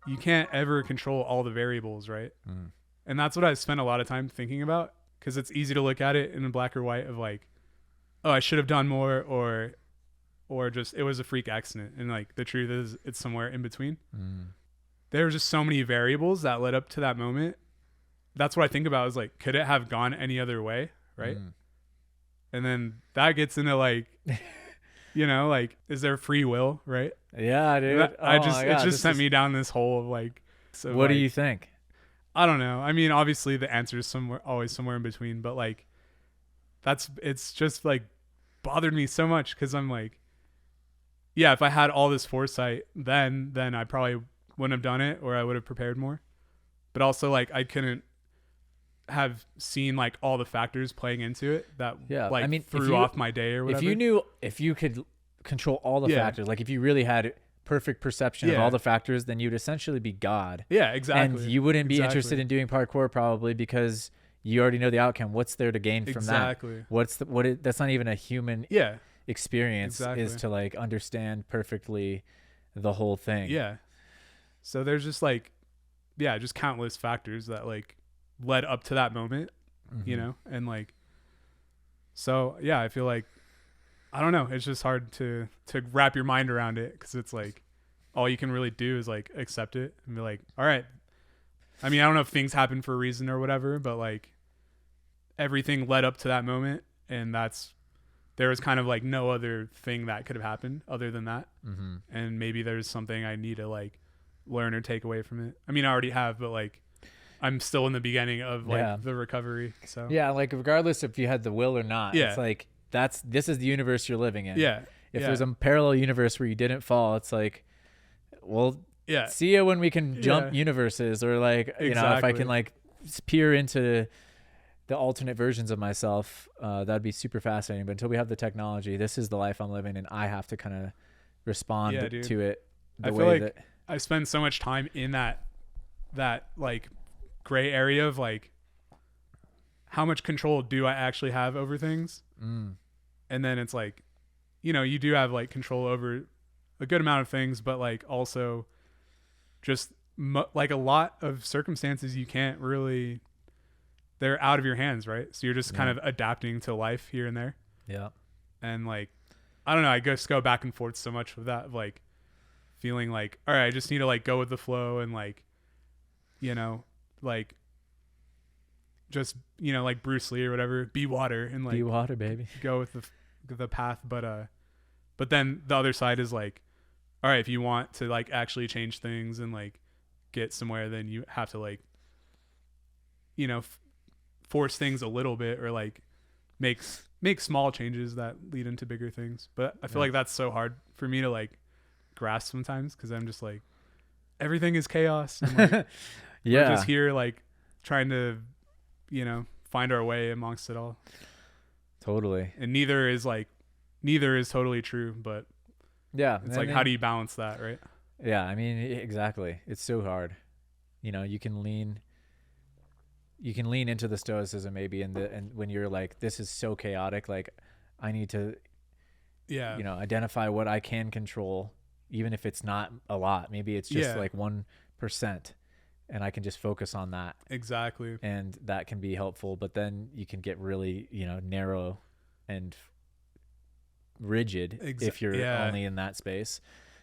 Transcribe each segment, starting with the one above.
you can't ever control all the variables, right? And that's what I spent a lot of time thinking about, because it's easy to look at it in black or white of like, oh, I should have done more, or just it was a freak accident. And like the truth is it's somewhere in between. There were just so many variables that led up to that moment. That's what I think about, is like, could it have gone any other way, right? And then that gets into like, you know, like, is there free will, right? Yeah, dude. It just sent me down this hole of like, so what like, do you think? I don't know. I mean, obviously the answer is always somewhere in between, but like, it's just like bothered me so much, because I'm like, yeah, if I had all this foresight, then I probably wouldn't have done it, or I would have prepared more. But also, like, I couldn't have seen like all the factors playing into it that like, I mean, threw off my day or whatever. If you could control all the factors, like if you really had perfect perception of all the factors, then you'd essentially be God. Yeah, exactly. And you wouldn't be interested in doing parkour probably, because you already know the outcome. What's there to gain from that? That's not even a human experience, is to like understand perfectly the whole thing. Yeah. So there's just like, just countless factors that like led up to that moment, you know? And like, so yeah, I feel like, I don't know, it's just hard to wrap your mind around it, because it's like all you can really do is like accept it and be like, all right. I mean, I don't know if things happen for a reason or whatever, but like everything led up to that moment, and there was kind of like no other thing that could have happened other than that. And maybe there's something I need to like learn or take away from it. I mean, I already have, but like I'm still in the beginning of like the recovery. So yeah, like regardless if you had the will or not, it's like this is the universe you're living in. If there's a parallel universe where you didn't fall, it's like, well, see you when we can jump universes, or like, you know, if I can like peer into the alternate versions of myself, that'd be super fascinating. But until we have the technology, this is the life I'm living, and I have to kind of respond to it the way like that I spend so much time in that like gray area of like, how much control do I actually have over things? And then it's like, you know, you do have like control over a good amount of things, but like also just like a lot of circumstances you can't really, they're out of your hands, right? So you're just kind of adapting to life here and there. And like, I don't know, I just go back and forth so much with that, of like feeling like, all right, I just need to like go with the flow, and like, you know, like just, you know, like Bruce Lee or whatever, be water, and like be water, baby, go with the path. But then the other side is like, all right, if you want to like actually change things and like get somewhere, then you have to like, you know, force things a little bit, or like make small changes that lead into bigger things. But I feel like that's so hard for me to like grasp sometimes, because I'm just like, everything is chaos, and like, we're just here like trying to, you know, find our way amongst it all. Totally. And neither is totally true, but it's like, how do you balance that, right? Yeah, I mean, exactly. It's so hard. You know, you can lean into the stoicism maybe, and when you're like, this is so chaotic, like I need to you know, identify what I can control, even if it's not a lot. Maybe it's just like 1%, and I can just focus on that. Exactly. And that can be helpful, but then you can get really, you know, narrow and rigid if you're only in that space,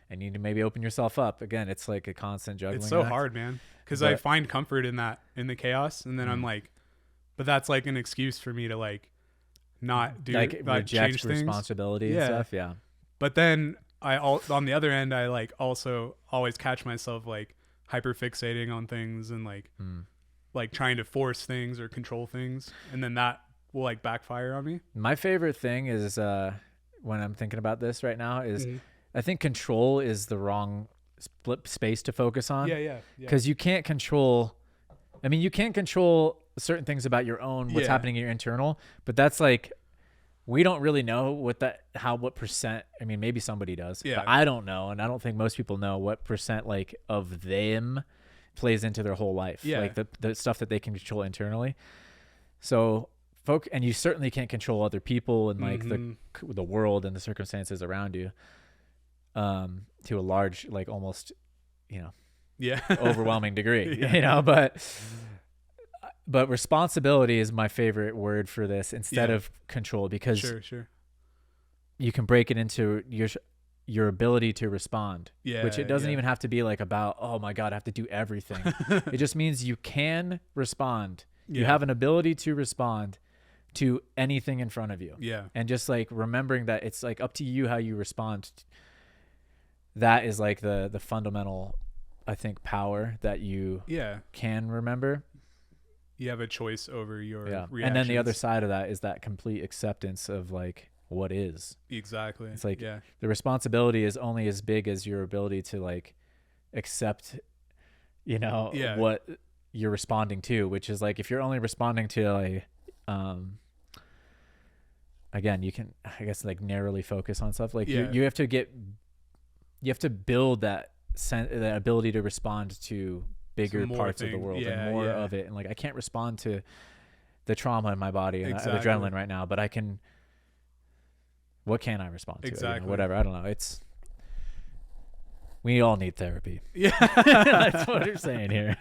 and you need to maybe open yourself up. Again, it's like a constant juggling. It's so hard, man, because I find comfort in the chaos, and then I'm like, but that's like an excuse for me to like not do, like reject change responsibility and stuff. Yeah. But then on the other end, I like also always catch myself like hyper fixating on things, and like trying to force things or control things, and then that will like backfire on me. My favorite thing is when I'm thinking about this right now is I think control is the wrong space to focus on. Because you can't control, I mean, you can't control certain things about your own, what's happening in your internal, but that's like, we don't really know what percent, I mean, maybe somebody does, but I don't know. And I don't think most people know what percent like of them plays into their whole life. Like the stuff that they can control internally. So and you certainly can't control other people and like the world and the circumstances around you, to a large, like almost, you know, overwhelming degree, but responsibility is my favorite word for this instead of control, because you can break it into your ability to respond, which it doesn't even have to be like about, oh my God, I have to do everything. It just means you can respond. You have an ability to respond to anything in front of you. And just like remembering that it's like up to you how you respond. That is like the fundamental, I think, power that you can remember. You have a choice over your reactions. And then the other side of that is that complete acceptance of like what is. Exactly. It's like the responsibility is only as big as your ability to like accept, what you're responding to, which is like, if you're only responding to like, again, you can, I guess, like narrowly focus on stuff. Like you have to build that that ability to respond to bigger parts of the world and more of it. And like, I can't respond to the trauma in my body and the adrenaline right now, but what can I respond to? Exactly. Whatever. I don't know. We all need therapy. That's what we're saying here.